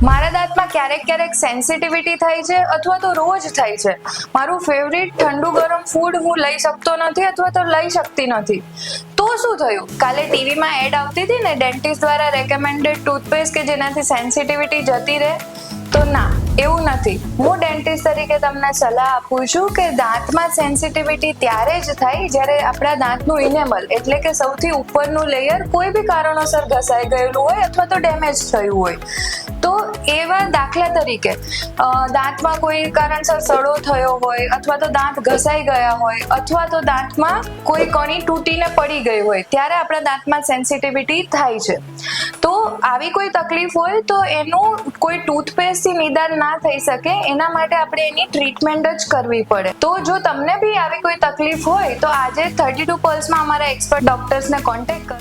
મારા દાંતમાં ક્યારેક સેન્સિટિવિટી થાય છે અથવા તો રોજ થાય છે. મારું ફેવરિટ ઠંડુ ગરમ ફૂડ હું લઈ શકતો નથી અથવા તો લઈ શકતી નથી. તો શું થયું? કાલે ટીવીમાં એડ આવતી હતી ને ડેન્ટિસ્ટ દ્વારા રેકમેન્ડેડ ટૂથપેસ્ટ કે જેનાથી સેન્સિટિવિટી જતી રહે. તો ના, એવું નથી. હું ડેન્ટિસ્ટ તરીકે તમને સલાહ આપું છું કે દાંતમાં સેન્સિટિવિટી ત્યારે જ થાય જ્યારે આપણા દાંતનું ઇનેમલ એટલે કે સૌથી ઉપરનું લેયર કોઈ બી કારણોસર ઘસાઈ ગયેલું હોય અથવા તો ડેમેજ થયું હોય. તો એવા દાખલા તરીકે દાંતમાં કોઈ કારણસર સડો થયો હોય અથવા તો દાંત ઘસાઈ ગયા હોય અથવા તો દાંતમાં કોઈ કણી તૂટીને પડી ગઈ હોય ત્યારે આપણા દાંતમાં સેન્સિટિવિટી થાય છે. તો આવી કોઈ તકલીફ હોય તો એનું કોઈ ટૂથપેસ્ટથી નિદાન ના થઈ શકે, એના માટે આપણે એની ટ્રીટમેન્ટ જ કરવી પડે. તો જો તમને બી આવી કોઈ તકલીફ હોય તો આજે 32 પલ્સમાં અમારા એક્સપર્ટ ડોક્ટર્સને કોન્ટેક્ટ કરો.